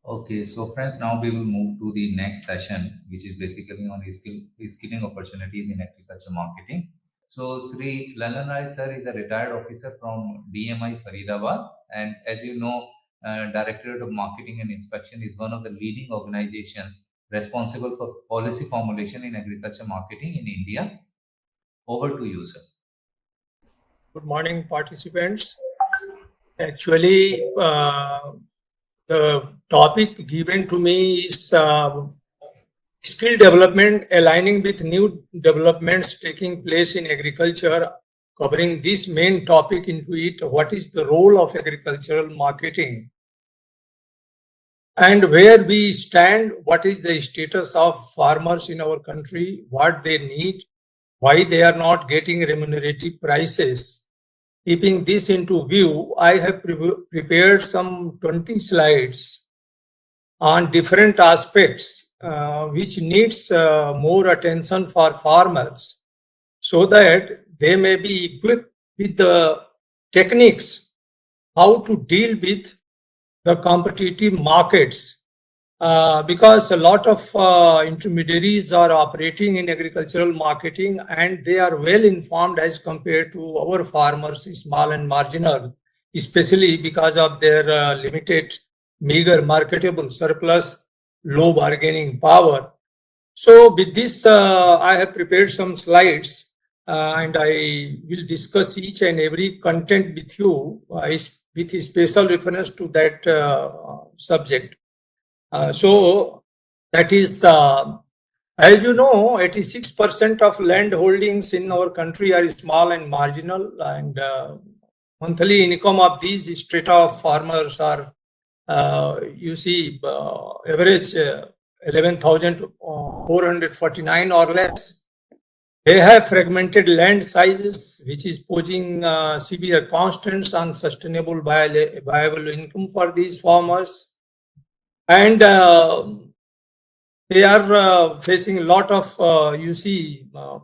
Okay, so friends, now we will move to the next session, which is basically on skilling opportunities in agriculture marketing. So Shri Lallan sir is a retired officer from DMI Faridabad, and as you know, Directorate of Marketing and Inspection is one of the leading organizations responsible for policy formulation in agriculture marketing in India. Over to you, sir. Good morning, participants. Actually, the topic given to me is skill development aligning with new developments taking place in agriculture, covering this main topic into it, what is the role of agricultural marketing and where we stand, what is the status of farmers in our country, what they need, why they are not getting remunerative prices. Keeping this into view, I have prepared some 20 slides on different aspects which needs more attention for farmers so that they may be equipped with the techniques how to deal with the competitive markets because a lot of intermediaries are operating in agricultural marketing and they are well informed as compared to our farmers, small and marginal, especially because of their limited, meager marketable surplus, low bargaining power. So with this, I have prepared some slides and I will discuss each and every content with you with special reference to that subject. So that is, as you know, 86% of land holdings in our country are small and marginal, and monthly income of these strata of farmers are, you see, average 11,449 or less. They have fragmented land sizes, which is posing severe constraints on sustainable viable income for these farmers. And they are facing a lot of,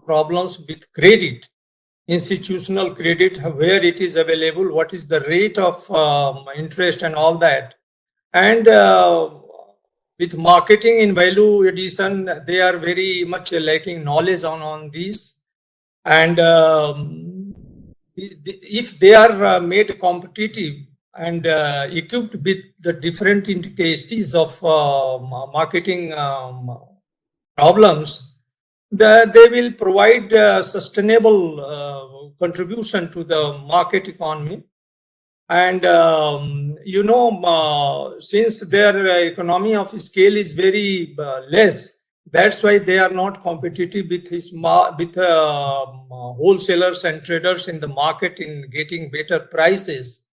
problems with credit, institutional credit, where it is available, what is the rate of interest and all that. And with marketing in value addition, they are very much lacking knowledge on these. And if they are made competitive and equipped with the different intricacies of marketing problems, they will provide sustainable contribution to the market economy. And since their economy of scale is very less, that's why they are not competitive with wholesalers and traders in the market in getting better prices.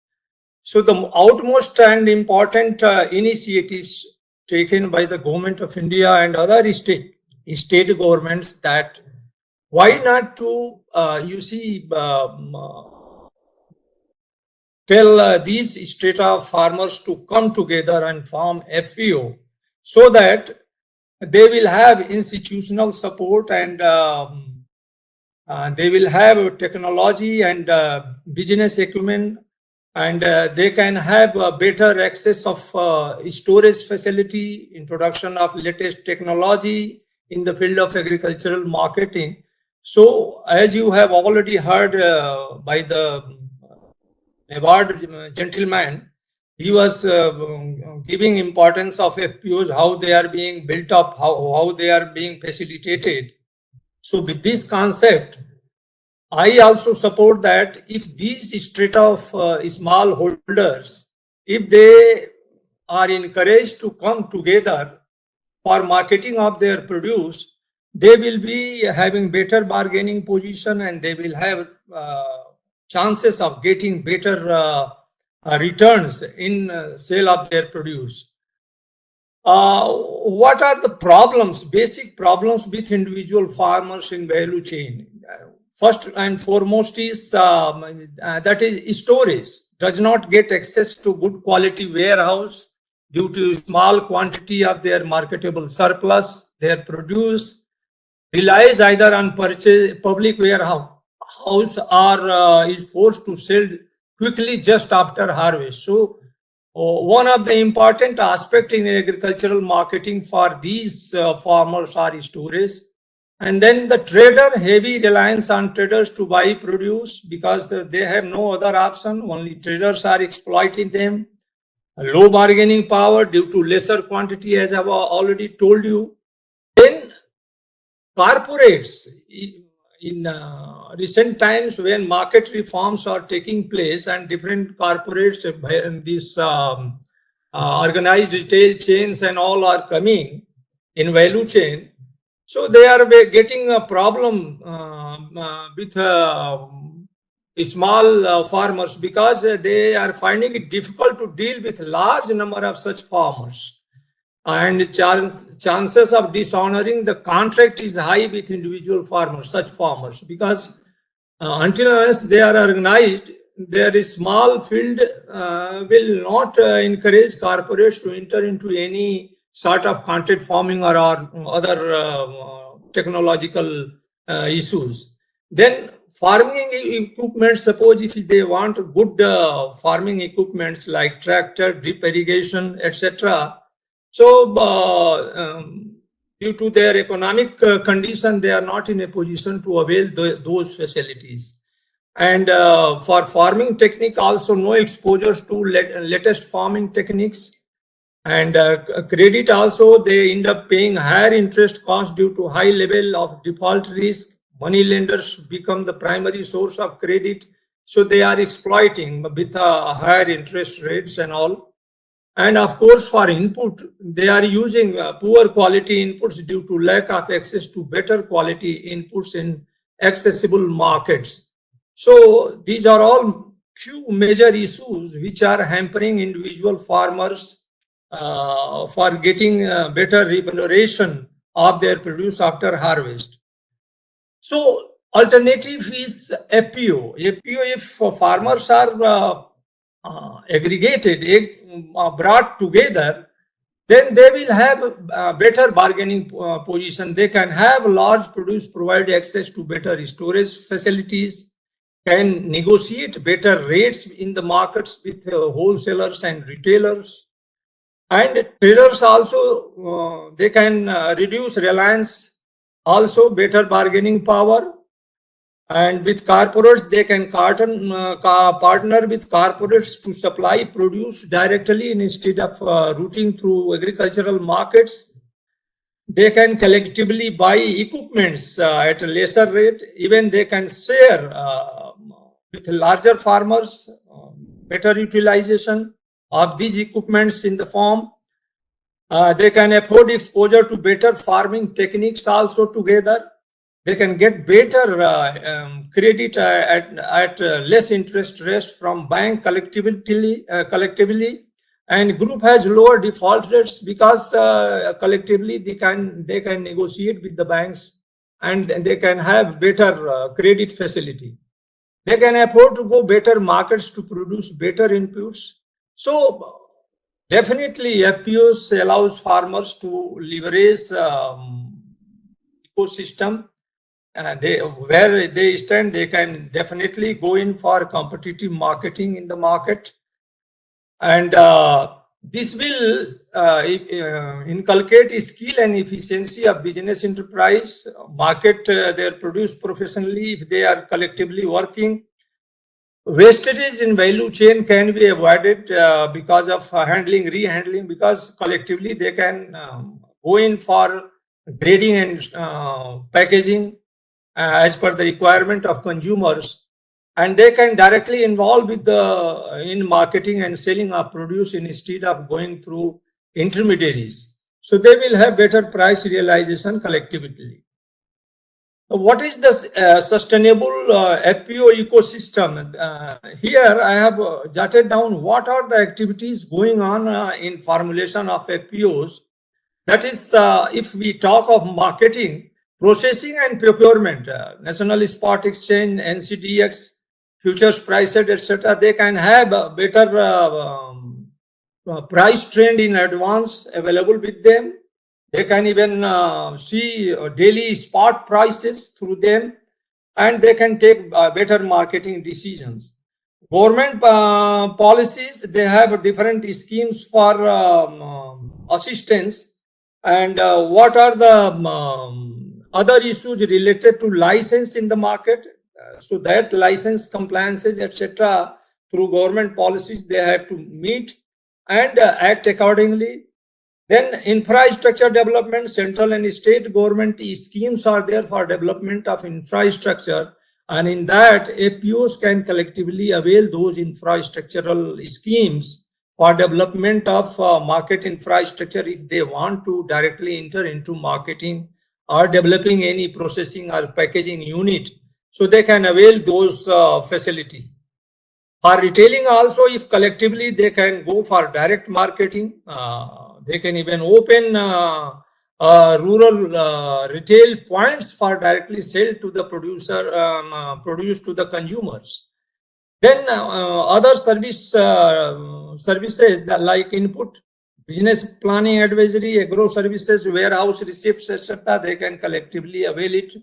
So the outmost and important initiatives taken by the government of India and other state governments, that why not to tell these strata farmers to come together and form FPO so that they will have institutional support and they will have technology and business acumen, and they can have better access of storage facility, introduction of latest technology in the field of agricultural marketing. So as you have already heard by the award gentleman, he was giving importance of FPOs, how they are being built up, how they are being facilitated. So with this concept, I also support that if these strata of small holders, if they are encouraged to come together for marketing of their produce, they will be having better bargaining position and they will have chances of getting better returns in sale of their produce. What are the problems, basic problems with individual farmers in value chain? First and foremost is that is storage. Does not get access to good quality warehouse due to small quantity of their marketable surplus. Their produce relies either on purchase public warehouse or is forced to sell quickly just after harvest. So one of the important aspect in agricultural marketing for these farmers are storage. And then the trader, heavy reliance on traders to buy produce because they have no other option. Only traders are exploiting them. Low bargaining power due to lesser quantity, as I've already told you. Then corporates, in recent times when market reforms are taking place and different corporates, these organized retail chains and all are coming in value chain, so they are getting a problem with small farmers because they are finding it difficult to deal with large number of such farmers, and chances of dishonoring the contract is high with individual farmers, such farmers, because until unless they are organized, their small field will not encourage corporates to enter into any sort of contract farming or other technological issues. Then farming equipment, suppose if they want good farming equipments like tractor, drip irrigation, etc. So due to their economic condition, they are not in a position to avail those facilities. And for farming technique, also no exposure to latest farming techniques. And credit also, they end up paying higher interest cost due to high level of default risk. Money lenders become the primary source of credit. So they are exploiting with higher interest rates and all. And of course, for input, they are using poor quality inputs due to lack of access to better quality inputs in accessible markets. So these are all few major issues which are hampering individual farmers for getting better remuneration of their produce after harvest. So alternative is FPO. FPO, if farmers are aggregated, brought together, then they will have better bargaining position. They can have large produce, provide access to better storage facilities, can negotiate better rates in the markets with wholesalers and retailers. And traders also, they can reduce reliance, also better bargaining power. And with corporates, they can partner with corporates to supply produce directly instead of routing through agricultural markets. They can collectively buy equipments at a lesser rate. Even they can share with larger farmers, better utilization of these equipments in the farm. They can afford exposure to better farming techniques also together. They can get better credit at less interest rates from bank collectively, and group has lower default rates because collectively they can negotiate with the banks and they can have better credit facility. They can afford to go better markets to produce better inputs. So definitely FPOs allows farmers to leverage ecosystem. Where they stand, they can definitely go in for competitive marketing in the market. And this will inculcate skill and efficiency of business enterprise, market their produce professionally if they are collectively working. Wastages in value chain can be avoided because of rehandling, because collectively they can go in for grading and packaging as per the requirement of consumers, and they can directly involve with in marketing and selling of produce instead of going through intermediaries. So they will have better price realization collectively. What is the sustainable FPO ecosystem? Here I have jotted down what are the activities going on in formulation of FPOs. That is, if we talk of marketing, processing and procurement, National Spot Exchange, NCDX, futures priced, etc., they can have a better price trend in advance available with them. They can even see daily spot prices through them, and they can take better marketing decisions. Government policies, they have different schemes for assistance. And what are the other issues related to license in the market? So that license compliances, etc., through government policies, they have to meet and act accordingly. Then infrastructure development, central and state government schemes are there for development of infrastructure. And in that, FPOs can collectively avail those infrastructural schemes for development of market infrastructure if they want to directly enter into marketing or developing any processing or packaging unit. So they can avail those facilities. For retailing also, if collectively they can go for direct marketing, they can even open rural retail points for directly sell to the producer, produce to the consumers. Then other services that like input, business planning advisory, agro services, warehouse receipts, etc., they can collectively avail it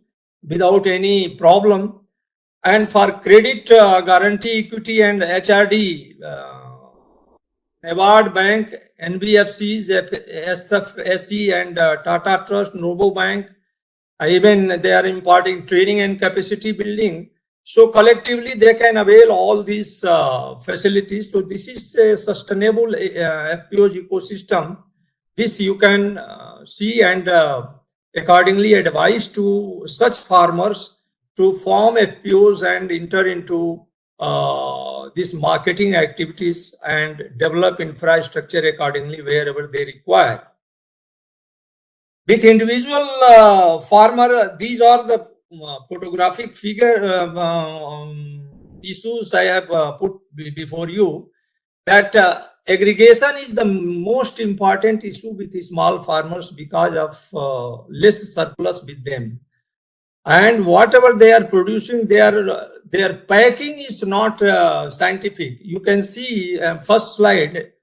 without any problem. And for credit guarantee, equity, and HRD, NABARD Bank, NBFCs, SFSE, and Tata Trust, Novo Bank, even they are imparting training and capacity building. So collectively, they can avail all these facilities. So this is a sustainable FPOs ecosystem. This you can see and accordingly advise to such farmers to form FPOs and enter into these marketing activities and develop infrastructure accordingly wherever they require. With individual farmer, these are the photographic figure issues I have put before you, that aggregation is the most important issue with small farmers because of less surplus with them. And whatever they are producing, their packing is not scientific. You can see first slide,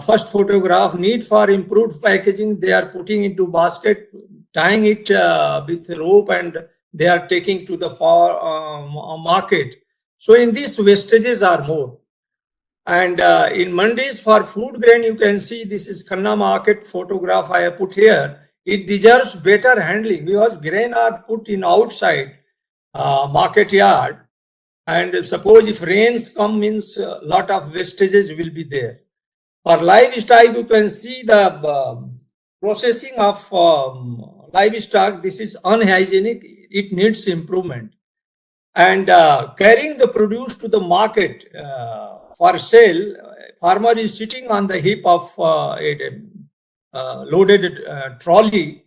first photograph, need for improved packaging. They are putting into basket, tying it with rope, and they are taking to the market. So in this, wastages are more. And in mandis for food grain, you can see this is Khanna market photograph I have put here. It deserves better handling because grain are put in outside market yard. And suppose if rains come, means a lot of wastages will be there. For livestock, you can see the processing of livestock. This is unhygienic. It needs improvement. And carrying the produce to the market for sale, farmer is sitting on the hip of loaded trolley.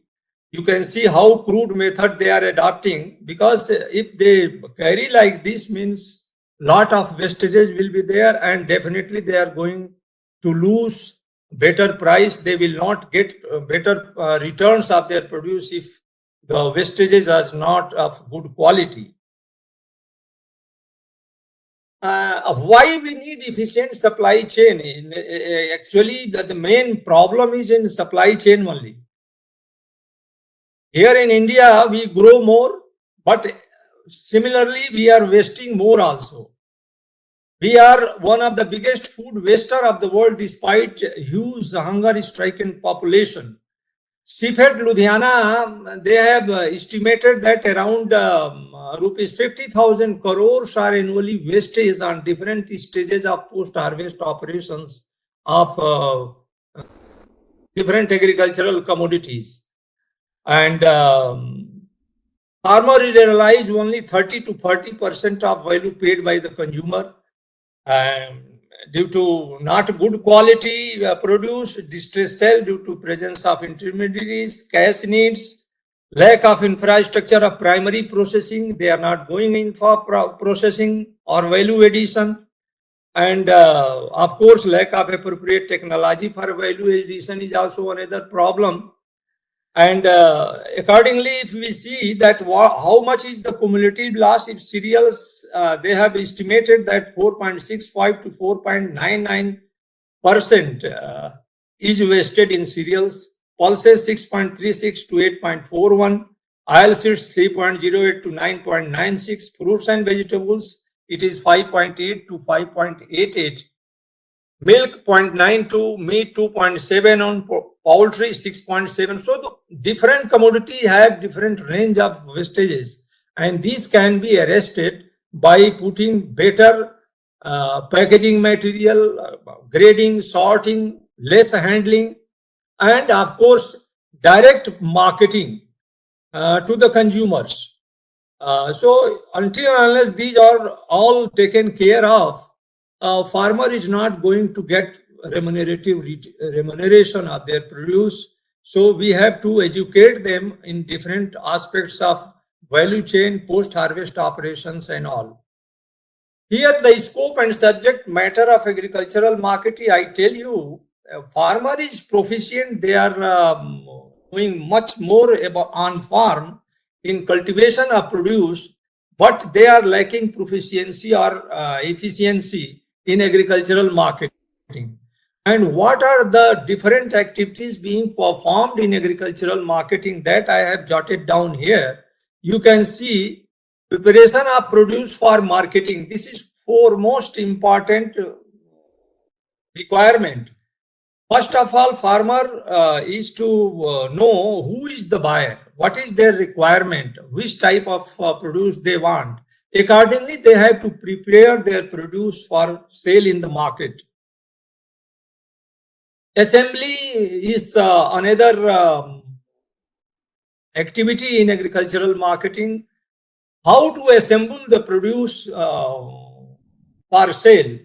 You can see how crude method they are adopting, because if they carry like this, means lot of wastages will be there, and definitely they are going to lose better price. They will not get better returns of their produce if the wastages are not of good quality. Why we need efficient supply chain? Actually, the main problem is in supply chain only. Here in India, we grow more, but similarly, we are wasting more also. We are one of the biggest food waster of the world despite huge hunger-stricken population. CFED Ludhiana, they have estimated that around rupees 50,000 crores are annually wastage on different stages of post-harvest operations of different agricultural commodities. And farmer realize only 30 to 40% of value paid by the consumer. Due to not good quality produce, distress sell due to presence of intermediaries, cash needs, lack of infrastructure of primary processing. They are not going in for processing or value addition. And of course, lack of appropriate technology for value addition is also another problem. And accordingly, if we see that how much is the cumulative loss if cereals, they have estimated that 4.65 to 4.99% is wasted in cereals, pulses 6.36 to 8.41, oilseeds 3.08 to 9.96, fruits and vegetables it is 5.8 to 5.88. Milk 0.92, meat 2.7, on poultry 6.7. So the different commodity have different range of wastages, and these can be arrested by putting better packaging material, grading, sorting, less handling, and of course direct marketing to the consumers. So until and unless these are all taken care of, farmer is not going to get remuneration of their produce. So we have to educate them in different aspects of value chain, post-harvest operations and all. Here the scope and subject matter of agricultural marketing, I tell you, farmer is proficient. They are doing much more on farm in cultivation of produce, but they are lacking proficiency or efficiency in agricultural marketing. And what are the different activities being performed in agricultural marketing that I have jotted down here? You can see preparation of produce for marketing. This is foremost important requirement. First of all, farmer is to know who is the buyer, what is their requirement, which type of produce they want. Accordingly, they have to prepare their produce for sale in the market. Assembly is another activity in agricultural marketing. How to assemble the produce for sale.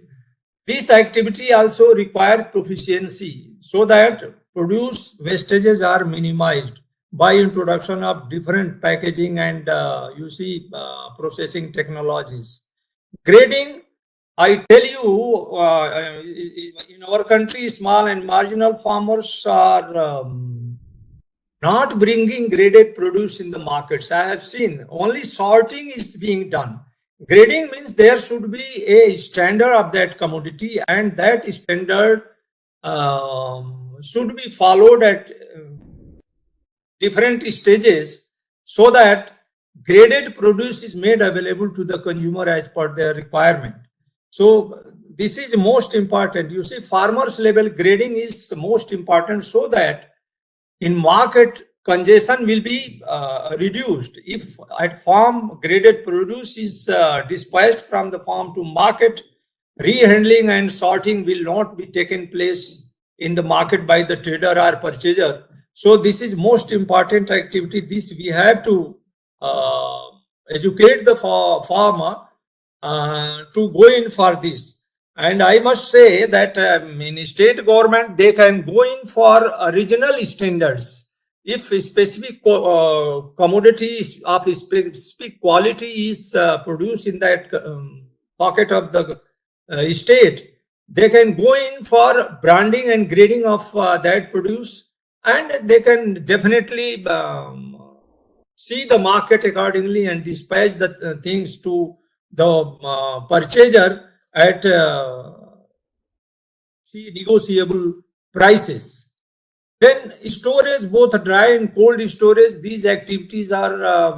This activity also requires proficiency so that produce wastages are minimized by introduction of different packaging and processing technologies. Grading, I tell you, in our country, small and marginal farmers are not bringing graded produce in the markets. I have seen only sorting is being done. Grading means there should be a standard of that commodity, and that standard should be followed at different stages so that graded produce is made available to the consumer as per their requirement. So this is most important. You see, farmers level grading is most important so that in market congestion will be reduced. If at farm graded produce is dispatched from the farm to market, rehandling and sorting will not be taken place in the market by the trader or purchaser. So this is most important activity. This we have to educate the farmer to go in for this. And I must say that in state government, they can go in for regional standards. If a specific commodity of a specific quality is produced in that pocket of the state, they can go in for branding and grading of that produce, and they can definitely see the market accordingly and dispatch the things to the purchaser at negotiable prices. Then storage, both dry and cold storage, these activities are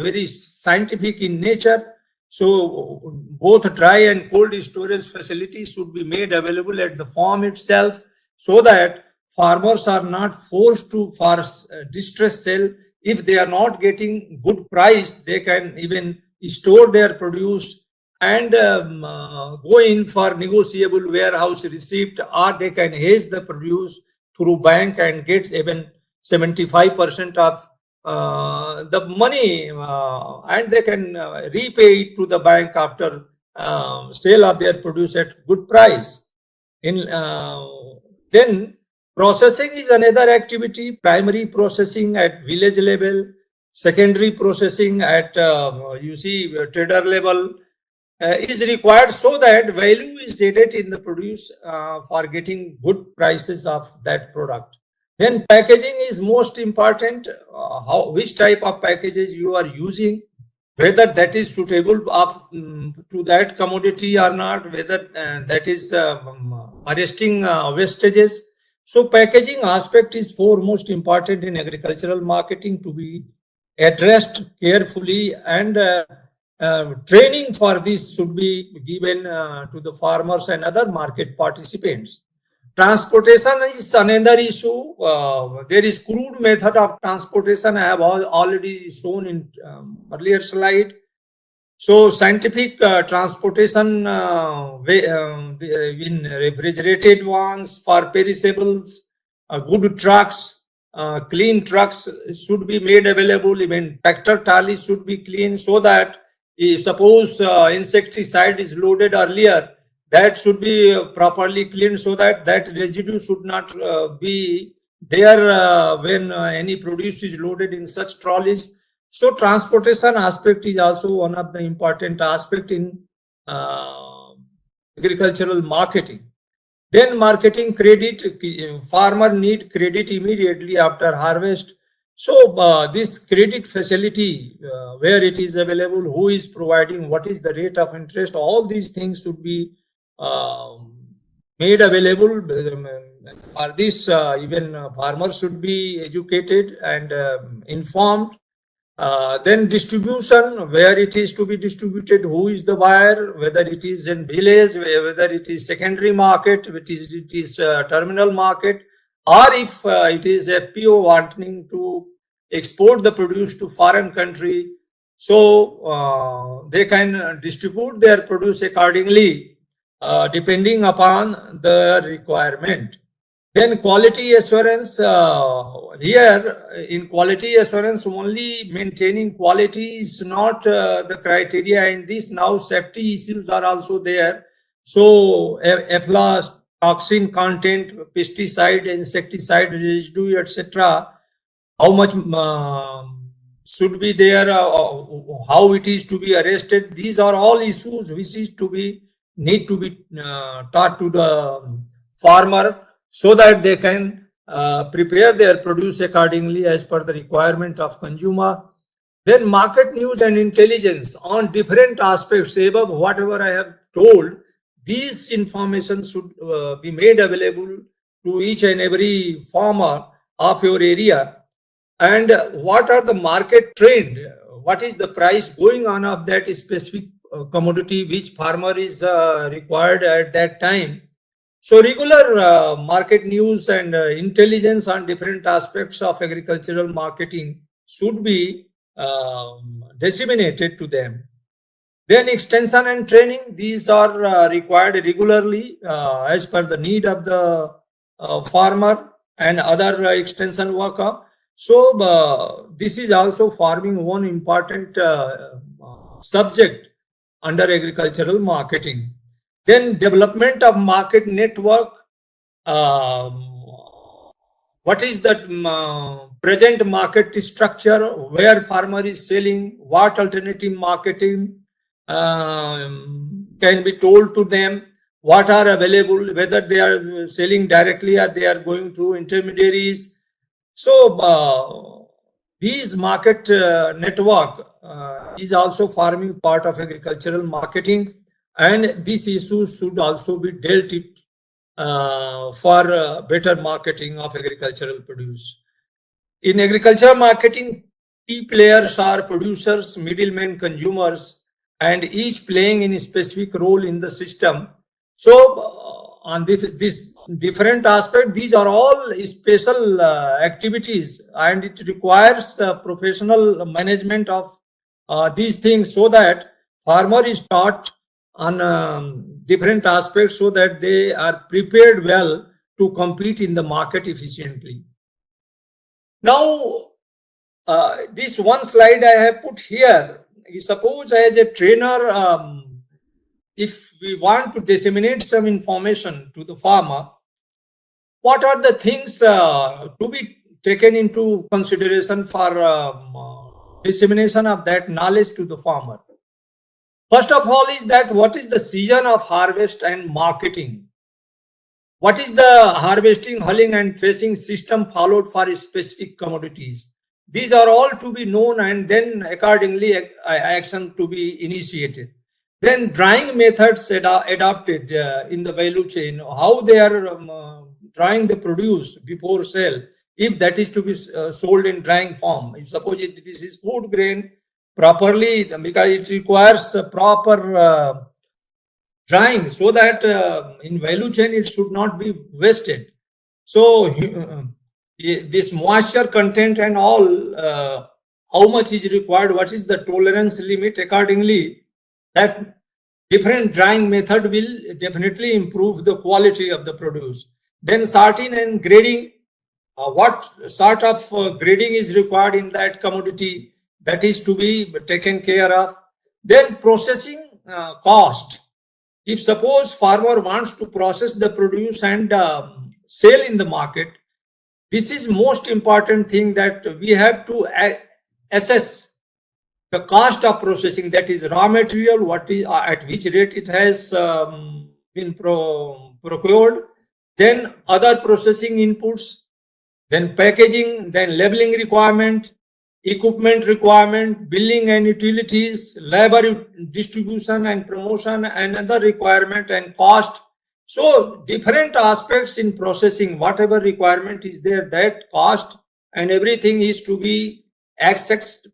very scientific in nature. So both dry and cold storage facilities should be made available at the farm itself so that farmers are not forced to for distress sale. If they are not getting good price, they can even store their produce and go in for negotiable warehouse receipt, or they can hedge the produce through bank and get even 75% of the money, and they can repay it to the bank after sale of their produce at good price. Then processing is another activity. Primary processing at village level, secondary processing at trader level is required so that value is added in the produce for getting good prices of that product. Then packaging is most important. Which type of packages you are using, whether that is suitable to that commodity or not, whether that is arresting wastages. So packaging aspect is foremost important in agricultural marketing to be addressed carefully and training for this should be given to the farmers and other market participants. Transportation is another issue. There is crude method of transportation. I have already shown in earlier slide. So scientific transportation in refrigerated ones for perishables, good trucks, clean trucks should be made available. Even tractor trolleys should be clean, so that suppose insecticide is loaded earlier, that should be properly cleaned, so that that residue should not be there when any produce is loaded in such trolleys. So transportation aspect is also one of the important aspect in agricultural marketing. Then marketing credit, farmer need credit immediately after harvest. So this credit facility, where it is available, who is providing, what is the rate of interest, all these things should be made available. For this, even farmers should be educated and informed. Then distribution, where it is to be distributed, who is the buyer, whether it is in village, whether it is secondary market, it is terminal market, or if it is FPO wanting to export the produce to foreign country, so they can distribute their produce accordingly, depending upon the requirement. Then quality assurance, here in quality assurance, only maintaining quality is not the criteria in this. Now safety issues are also there. So FPOs, toxin content, pesticide, insecticide residue, etc. How much should be there, how it is to be arrested. These are all issues which is to be need to be taught to the farmer, so that they can prepare their produce accordingly as per the requirement of consumer. Then market news and intelligence on different aspects. Above whatever I have told, these information should be made available to each and every farmer of your area. And what are the market trend? What is the price going on of that specific commodity which farmer is required at that time? So regular market news and intelligence on different aspects of agricultural marketing should be disseminated to them. Then extension and training, these are required regularly as per the need of the farmer and other extension worker. So this is also forming one important subject under agricultural marketing. Then development of market network. What is the present market structure, where farmer is selling, what alternative marketing can be told to them, what are available, whether they are selling directly or they are going through intermediaries. So these market network is also forming part of agricultural marketing, and these issues should also be dealt with for better marketing of agricultural produce. In agricultural marketing, key players are producers, middlemen, consumers, and each playing in a specific role in the system. So on this different aspect, these are all special activities, and it requires professional management of these things, so that farmer is taught on different aspects, so that they are prepared well to compete in the market efficiently. Now, this one slide I have put here. Suppose as a trainer, if we want to disseminate some information to the farmer, what are the things to be taken into consideration for dissemination of that knowledge to the farmer? First of all is that what is the season of harvest and marketing? What is the harvesting, hulling and threshing system followed for specific commodities? These are all to be known, and then accordingly action to be initiated. Then drying methods adopted in the value chain, how they are drying the produce before sale, if that is to be sold in drying form. If suppose this is food grain, properly, because it requires a proper drying, so that in value chain it should not be wasted. So this moisture content and all, how much is required, what is the tolerance limit, accordingly that different drying method will definitely improve the quality of the produce. Then sorting and grading, what sort of grading is required in that commodity, that is to be taken care of. Then processing cost. If suppose farmer wants to process the produce and sell in the market, this is most important thing, that we have to assess the cost of processing, that is raw material, what is at which rate it has been procured, then other processing inputs, then packaging, then labeling requirement, equipment requirement, billing and utilities, labor distribution and promotion, another requirement, and cost. So different aspects in processing, whatever requirement is there, that cost and everything is to be accessed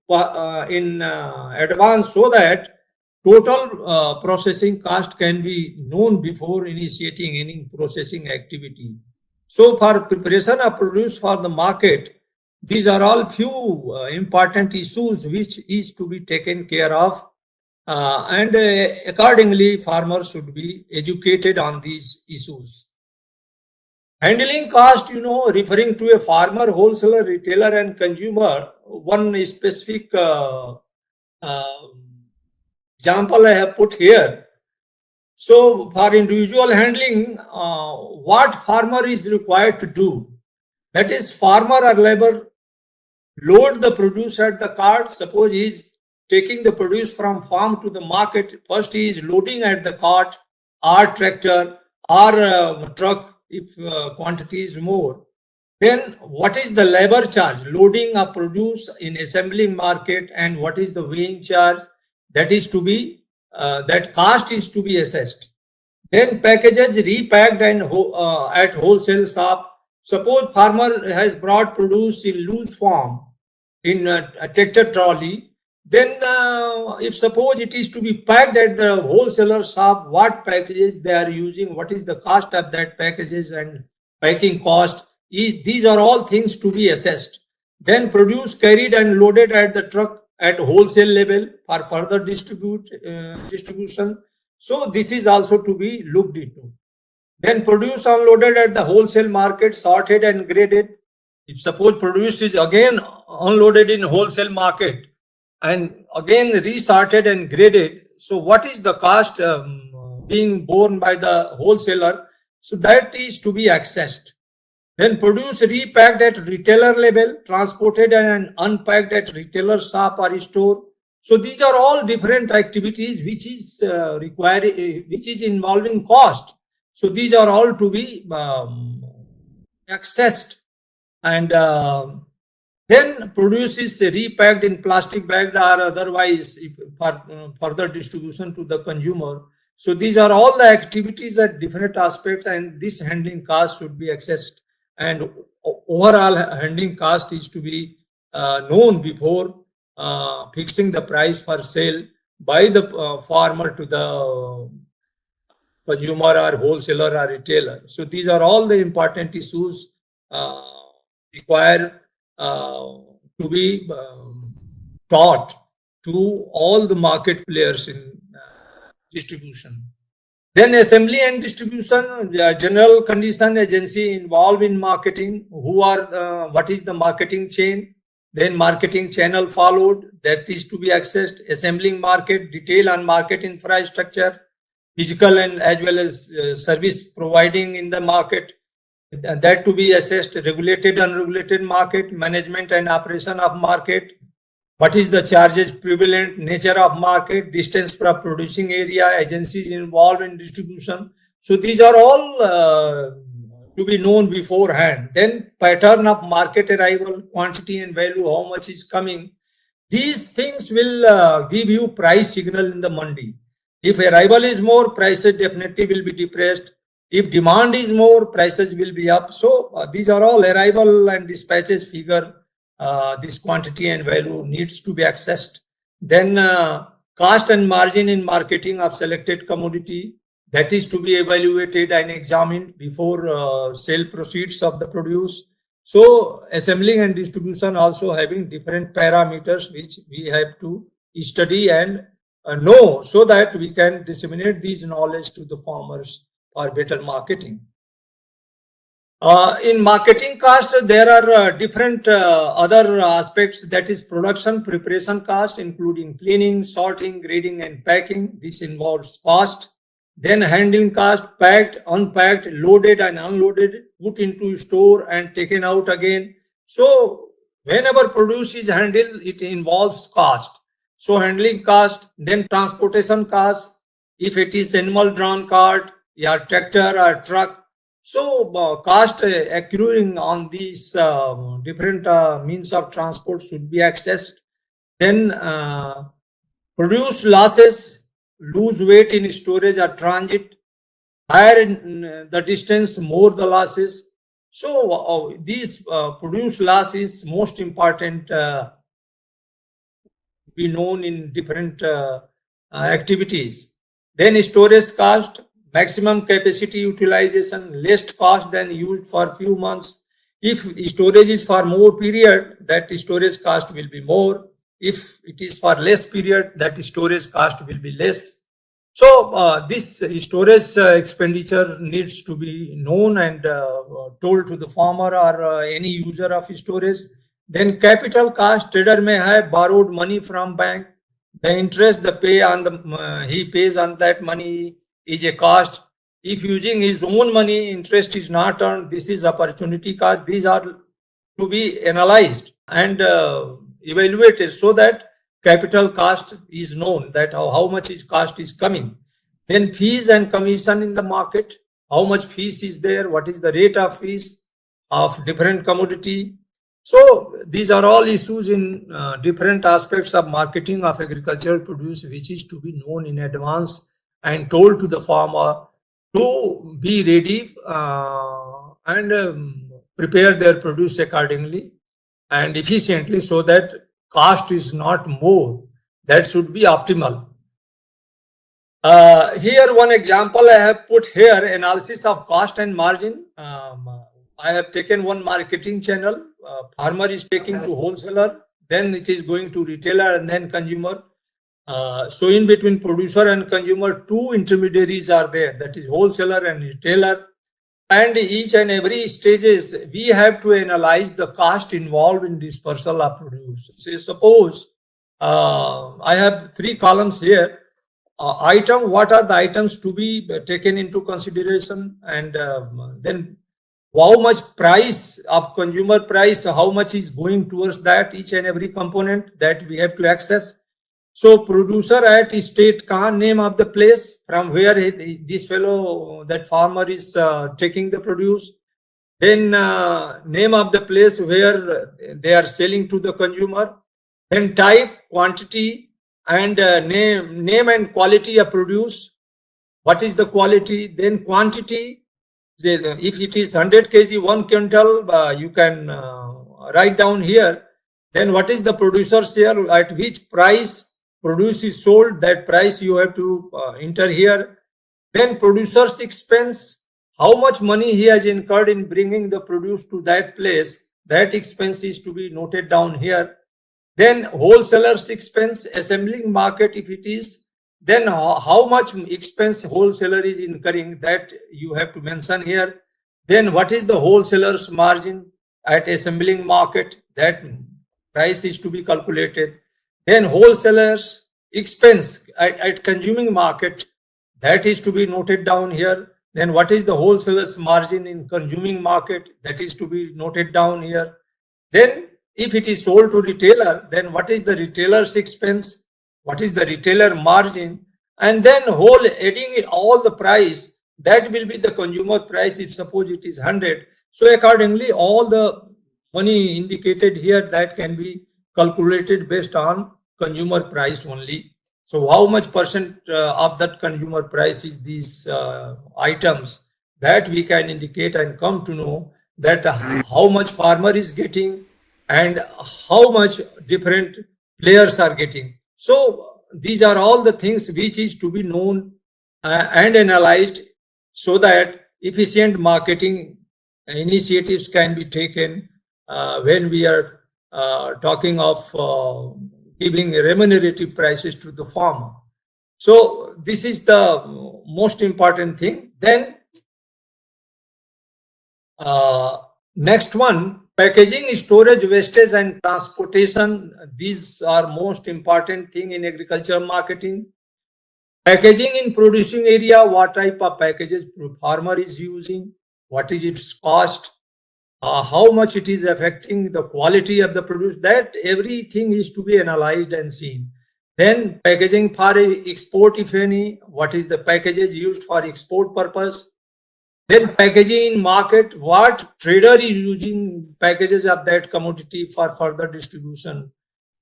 in advance, so that total processing cost can be known before initiating any processing activity. So for preparation of produce for the market, these are all few important issues which is to be taken care of, and accordingly farmers should be educated on these issues. Handling cost, referring to a farmer, wholesaler, retailer and consumer. One specific example I have put here. So for individual handling, what farmer is required to do? That is, farmer or labor load the produce at the cart. Suppose he is taking the produce from farm to the market. First he is loading at the cart or tractor or truck if quantity is more. Then what is the labor charge? Loading of produce in assembling market, and what is the weighing charge? That is to be, that cost is to be assessed. Then packages repacked and at wholesale shop. Suppose farmer has brought produce in loose form in a tractor trolley, then if suppose it is to be packed at the wholesaler shop, what packages they are using, what is the cost of that packages and packing cost, these are all things to be assessed. Then produce carried and loaded at the truck at wholesale level for further distribution. So this is also to be looked into. Then produce unloaded at the wholesale market, sorted and graded. If suppose produce is again unloaded in wholesale market and again resorted and graded, so what is the cost being borne by the wholesaler? So that is to be accessed. Then produce repacked at retailer level, transported and unpacked at retailer shop or store. So these are all different activities which is which is involving cost. So these are all to be accessed, and then produce is repacked in plastic bag or otherwise for further distribution to the consumer. So these are all the activities at different aspects, and this handling cost should be accessed, and overall handling cost is to be known before fixing the price for sale by the farmer to the consumer or wholesaler or retailer. So these are all the important issues require to be taught to all the market players in distribution. Then assembly and distribution, general condition agency involved in marketing, who are what is the marketing chain, then marketing channel followed, that is to be accessed, assembling market, detail on market infrastructure, physical and as well as service providing in the market, that to be assessed, regulated, unregulated market, management and operation of market, what is the charges prevalent, nature of market, distance from producing area, agencies involved in distribution. So these are all to be known beforehand. Then pattern of market arrival, quantity and value, how much is coming. These things will give you price signal in the mandi. If arrival is more, prices definitely will be depressed. If demand is more, prices will be up. So these are all arrival and dispatches figure. This quantity and value needs to be accessed. Then cost and margin in marketing of selected commodity, that is to be evaluated and examined before sale proceeds of the produce. So assembling and distribution also having different parameters which we have to study and know, so that we can disseminate these knowledge to the farmers for better marketing. In marketing cost, there are different other aspects, that is production preparation cost, including cleaning, sorting, grading, and packing. This involves cost. Then handling cost, packed, unpacked, loaded and unloaded, put into store and taken out again. So whenever produce is handled, it involves cost. So handling cost, then transportation cost, if it is animal drawn cart, or tractor or truck. So cost accruing on these different means of transport should be accessed. Then produce losses, lose weight in storage or transit, higher in the distance, more the losses. So these produce loss is most important, be known in different activities. Then storage cost, maximum capacity utilization, less cost than used for few months. If storage is for more period, that storage cost will be more. If it is for less period, that storage cost will be less. So this storage expenditure needs to be known and told to the farmer or any user of storage. Then capital cost, trader may have borrowed money from bank. The interest the pay on the he pays on that money is a cost. If using his own money, interest is not earned, this is opportunity cost. These are to be analyzed and evaluated, so that capital cost is known, that how much is cost is coming. Then fees and commission in the market, how much fees is there, what is the rate of fees of different commodity. So these are all issues in different aspects of marketing of agricultural produce, which is to be known in advance and told to the farmer to be ready and prepare their produce accordingly and efficiently, so that cost is not more. That should be optimal. Here one example I have put here, analysis of cost and margin. I have taken one marketing channel. Farmer is taking to wholesaler, then it is going to retailer and then consumer. So in between producer and consumer, two intermediaries are there, that is wholesaler and retailer. And each and every stages, we have to analyze the cost involved in dispersal of produce. Say suppose I have three columns here. Item, what are the items to be taken into consideration, and then how much price of consumer price, how much is going towards that, each and every component that we have to access. So producer at state name of the place from where this fellow, that farmer is taking the produce. Then name of the place where they are selling to the consumer. Then type, quantity, and name and quality of produce. What is the quality? Then quantity. If it is 100 kg, 1 quintal, you can write down here. Then what is the producer share, at which price produce is sold, that price you have to enter here. Then producer's expense, how much money he has incurred in bringing the produce to that place, that expense is to be noted down here. Then wholesaler's expense, assembling market if it is, then how much expense wholesaler is incurring, that you have to mention here. Then what is the wholesaler's margin at assembling market, that price is to be calculated. Then wholesaler's expense at consuming market, that is to be noted down here. Then what is the wholesaler's margin in consuming market, that is to be noted down here. Then if it is sold to retailer, then what is the retailer's expense, what is the retailer margin, and then whole adding all the price, that will be the consumer price if suppose it is 100. So accordingly all the money indicated here, that can be calculated based on consumer price only. So how much percent of that consumer price is these items, that we can indicate and come to know that how much farmer is getting and how much different players are getting. So these are all the things which is to be known and analyzed, so that efficient marketing initiatives can be taken when we are talking of giving remunerative prices to the farmer. So this is the most important thing. Then next one, packaging, storage, wastage, and transportation. These are most important thing in agriculture marketing. Packaging in producing area, what type of packages farmer is using, what is its cost, how much it is affecting the quality of the produce, that everything is to be analyzed and seen. Then packaging for export, if any, what is the packages used for export purpose. Then packaging in market, what trader is using packages of that commodity for further distribution,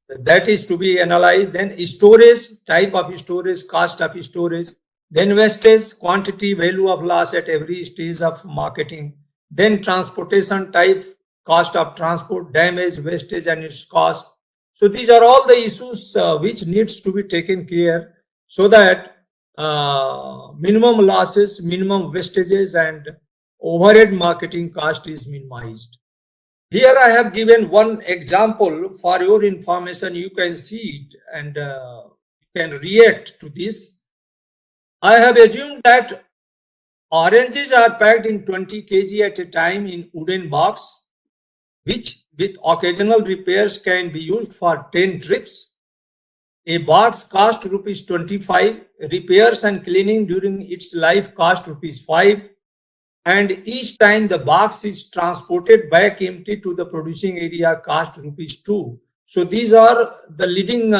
that is to be analyzed. Then storage, type of storage, cost of storage. Then wastage, quantity, value of loss at every stage of marketing. Then transportation type, cost of transport, damage, wastage, and its cost. So these are all the issues which needs to be taken care, so that minimum losses, minimum wastages, and overhead marketing cost is minimized. Here I have given one example for your information. You can see it and you can react to this. I have assumed that oranges are packed in 20 kg at a time in wooden box, which with occasional repairs can be used for 10 trips. A box cost rupees 25, repairs and cleaning during its life cost rupees 5, and each time the box is transported back empty to the producing area cost rupees 2. So these are the leading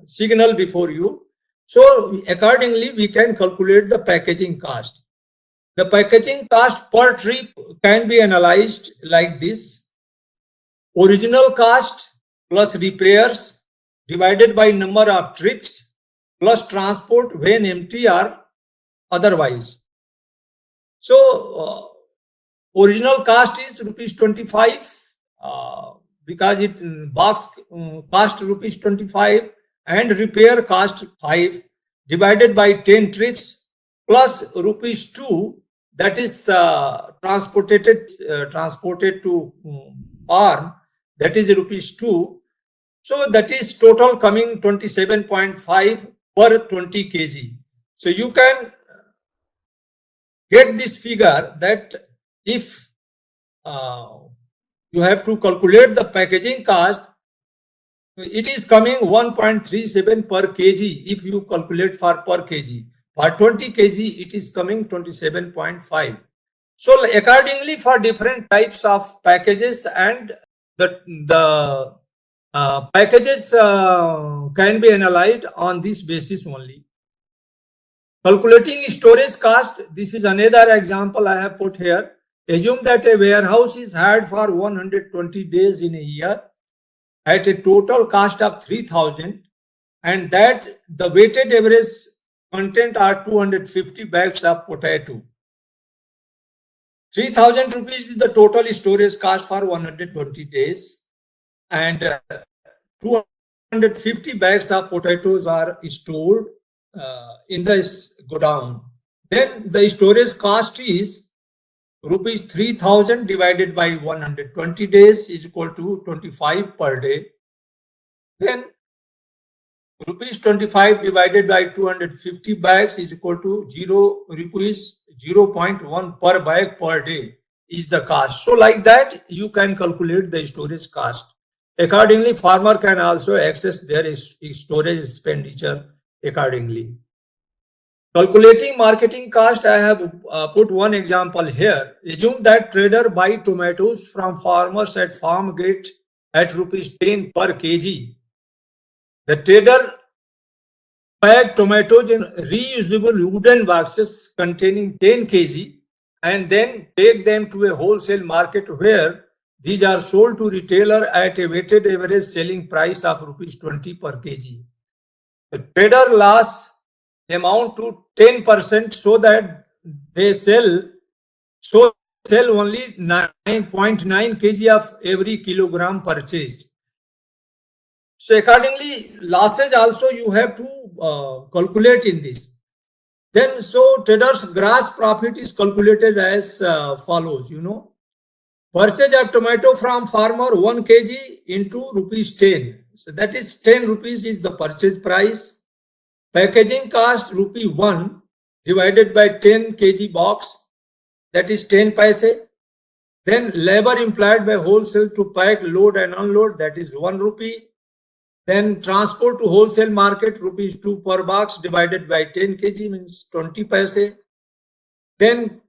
signal before you. So accordingly, we can calculate the packaging cost. The packaging cost per trip can be analyzed like this: original cost plus repairs divided by number of trips plus transport when empty or otherwise. So original cost is rupees 25 because it box cost rupees 25 and repair cost 5 divided by 10 trips plus rupees 2, that is transported to farm, that is rupees 2. So that is total coming 27.5 per 20 kg. So you can get this figure that if you have to calculate the packaging cost, it is coming 1.37 per kg if you calculate for per kg. For 20 kg, it is coming 27.5. So accordingly, for different types of packages, and the packages can be analyzed on this basis only. Calculating storage cost, this is another example I have put here. Assume that a warehouse is hired for 120 days in a year at a total cost of 3,000, and that the weighted average content are 250 bags of potato. 3,000 rupees is the total storage cost for 120 days, and 250 bags of potatoes are stored in the godown. Then the storage cost is rupees 3,000 divided by 120 days is equal to 25 per day. Then rupees 25 divided by 250 bags is equal to 0 rupees 0.1 per bag per day is the cost. So like that, you can calculate the storage cost. Accordingly, farmer can also access their storage expenditure accordingly. Calculating marketing cost, I have put one example here. Assume that trader buy tomatoes from farmers at farm gate at rupees 10 per kg. The trader pack tomatoes in reusable wooden boxes containing 10 kg and then take them to a wholesale market where these are sold to retailer at a weighted average selling price of rupees 20 per kg. The trader loss amount to 10%, so that they sell only 9.9 kg of every kilogram purchased. So accordingly, losses also you have to calculate in this. Then, so trader's gross profit is calculated as follows, purchase of tomato from farmer 1 kg into rupees 10. So that is 10 rupees is the purchase price. Packaging cost rupee 1 divided by 10 kg box, that is 10 paise. Then labor employed by wholesale to pack, load and unload, that is 1 rupee. Then transport to wholesale market rupees 2 per box divided by 10 kg means 20 paise. Then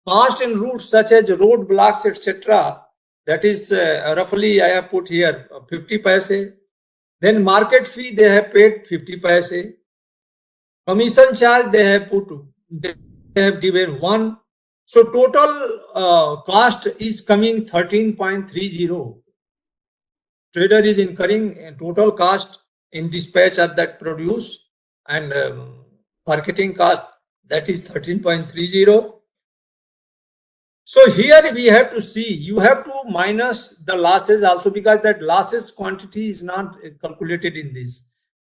cost in routes such as road blocks, etc. That is roughly I have put here 50 paise. Then market fee they have paid 50 paise. Commission charge they have given 1. So total cost is coming 13.30. Trader is incurring a total cost in dispatch of that produce and marketing cost, that is 13.30. So here we have to see, you have to minus the losses also, because that losses quantity is not calculated in this.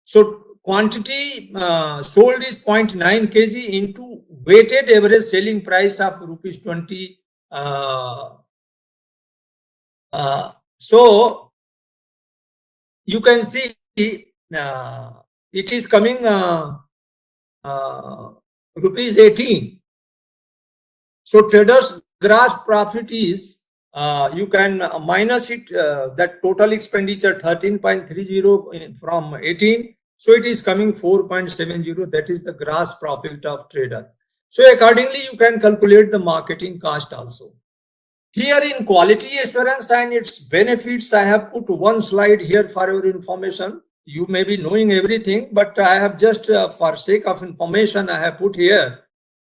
So quantity sold is 0.9 kg into weighted average selling price of rupees 20. So you can see it is coming rupees 18. So traders gross profit is you can minus it, that total expenditure 13.30 from 18. So it is coming 4.70. That is the gross profit of trader. So accordingly, you can calculate the marketing cost also. Here in quality assurance and its benefits, I have put one slide here for your information. You may be knowing everything, but I have just for sake of information, I have put here.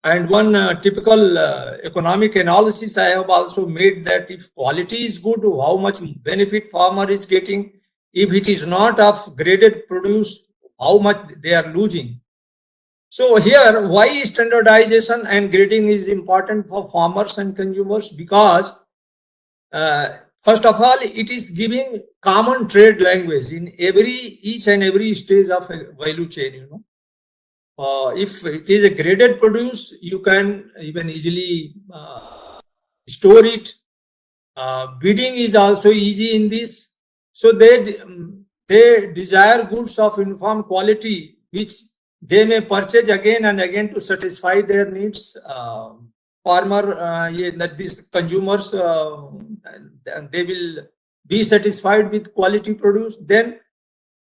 And one typical economic analysis I have also made, that if quality is good, how much benefit farmer is getting. If it is not of graded produce, how much they are losing. So here, why standardization and grading is important for farmers and consumers? Because first of all, it is giving common trade language in each and every stage of a value chain. If it is a graded produce, you can even easily store it. Bidding is also easy in this. So they desire goods of uniform quality, which they may purchase again and again to satisfy their needs. That these consumers, they will be satisfied with quality produce. Then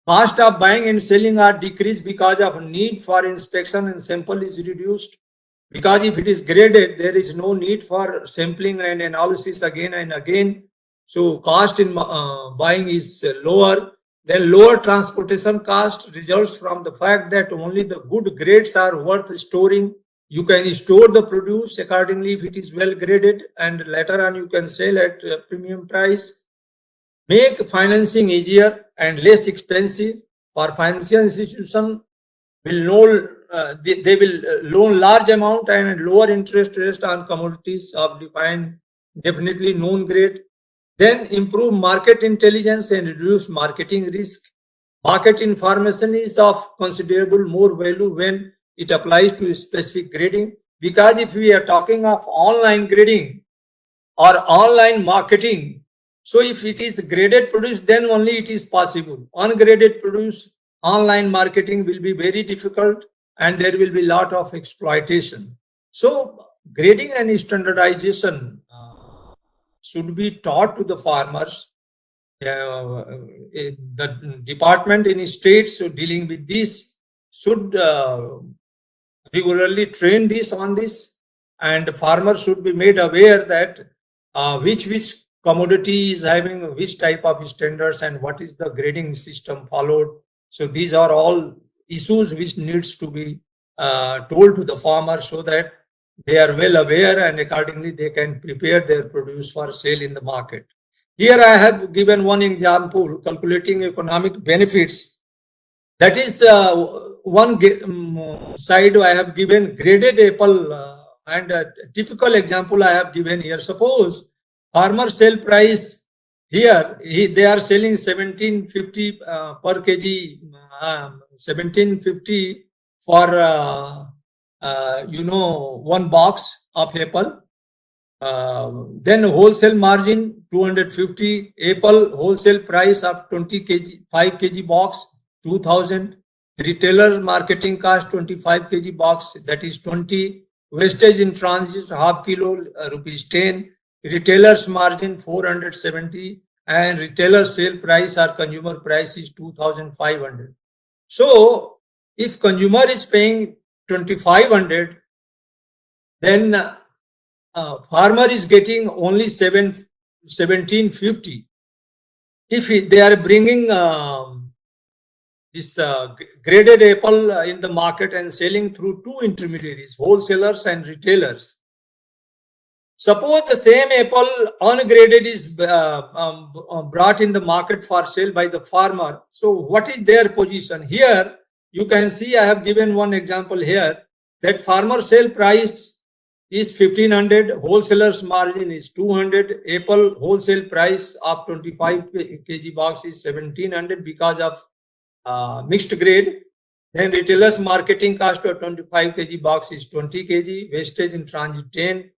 cost of buying and selling are decreased because of need for inspection and sample is reduced. Because if it is graded, there is no need for sampling and analysis again and again. So cost in buying is lower. Then lower transportation cost results from the fact that only the good grades are worth storing. You can store the produce accordingly if it is well graded, and later on you can sell at a premium price. Make financing easier and less expensive for financial institution. They will loan large amount and lower interest rate on commodities of definitely known grade. Then improve market intelligence and reduce marketing risk. Market information is of considerable more value when it applies to specific grading, because if we are talking of online grading or online marketing, so if it is graded produce, then only it is possible. Ungraded produce, online marketing will be very difficult and there will be a lot of exploitation. So grading and standardization should be taught to the farmers. The department in states dealing with this should regularly train this on this, and farmers should be made aware that which commodity is having which type of standards and what is the grading system followed. So these are all issues which needs to be told to the farmer so that they are well aware and accordingly they can prepare their produce for sale in the market. Here I have given one example, calculating economic benefits. That is one side I have given graded apple, and a typical example I have given here. Suppose farmer sale price here they are selling 1750 per kg, 1750 for one box of apple. Then wholesale margin 250, apple wholesale price of 20 kg 5 kg box 2000, retailer marketing cost 25 kg box, that is 20, wastage in transit half kilo rupees 10, retailers margin 470, and retailer sale price or consumer price is 2500. So if consumer is paying 2500, then farmer is getting only 1750. If they are bringing this graded apple in the market and selling through two intermediaries, wholesalers and retailers. Suppose the same apple ungraded is brought in the market for sale by the farmer. So what is their position? Here you can see I have given one example here that farmer sale price is 1500, wholesalers margin is 200, apple wholesale price of 25 kg box is 1700 because of mixed grade. Then retailers marketing cost of 25 kg box is 20 kg, wastage in transit 10,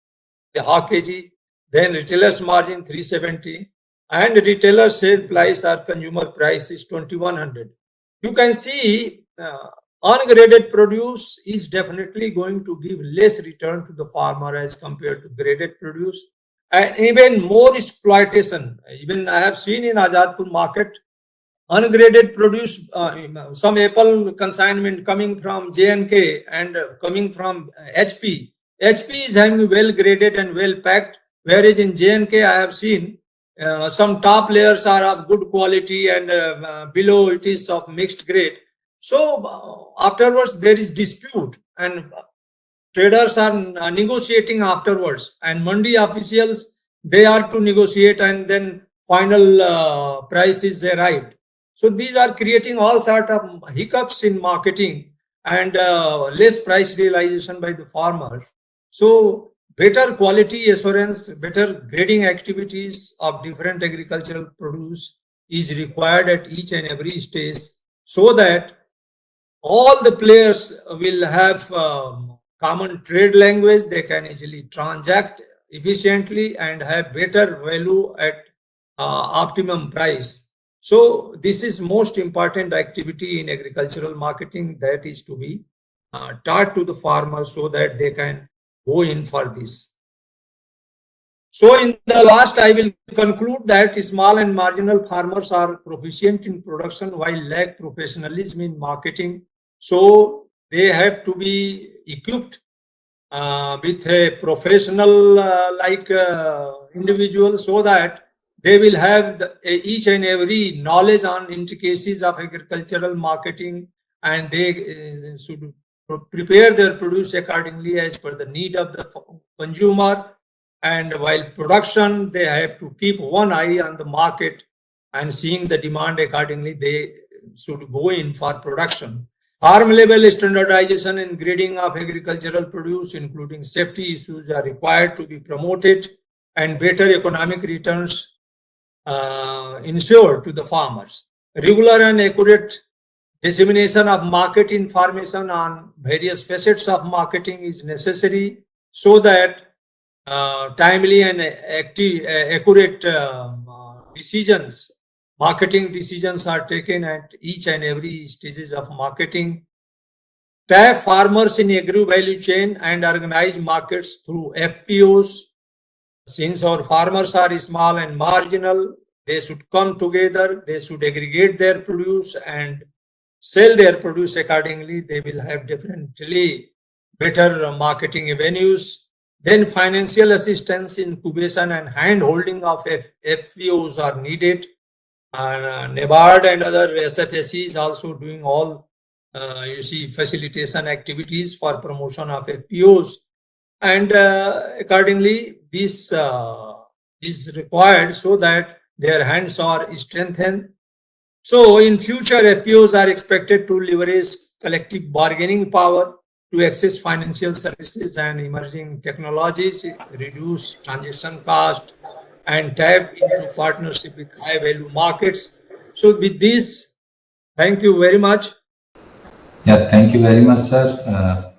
the half kg. Then retailers margin 370, and retailer sale price or consumer price is 2100. You can see ungraded produce is definitely going to give less return to the farmer as compared to graded produce, and even more exploitation. Even I have seen in Azadpur market ungraded produce, some apple consignment coming from JNK and coming from HP. HP is having well graded and well packed, whereas in JNK I have seen some top layers are of good quality and below it is of mixed grade. So afterwards there is dispute and traders are negotiating afterwards, and mandi officials, they are to negotiate, and then final price is arrived. So these are creating all sort of hiccups in marketing and less price realization by the farmers. So better quality assurance, better grading activities of different agricultural produce is required at each and every stage, so that all the players will have common trade language, they can easily transact efficiently and have better value at optimum price. So this is most important activity in agricultural marketing that is to be taught to the farmers so that they can go in for this. So in the last, I will conclude that small and marginal farmers are proficient in production while lack professionalism in marketing. So they have to be equipped with a professional individual, so that they will have each and every knowledge on intricacies of agricultural marketing, and they should prepare their produce accordingly as per the need of the consumer. And while production, they have to keep one eye on the market and seeing the demand accordingly, they should go in for production. Farm level standardization and grading of agricultural produce, including safety issues, are required to be promoted, and better economic returns ensured to the farmers. Regular and accurate dissemination of market information on various facets of marketing is necessary, so that timely and accurate decisions, marketing decisions are taken at each and every stages of marketing. Tap farmers in agri value chain and organize markets through FPOs. Since our farmers are small and marginal, they should come together, they should aggregate their produce and sell their produce accordingly. They will have definitely better marketing avenues. Then financial assistance, incubation and hand holding of FPOs are needed. NABARD and other SFSCs also doing all facilitation activities for promotion of FPOs, and accordingly this is required so that their hands are strengthened. So in future, FPOs are expected to leverage collective bargaining power to access financial services and emerging technologies, reduce transaction cost, and tap into partnership with high value markets. So with this, thank you very much. Yeah, thank you very much, sir.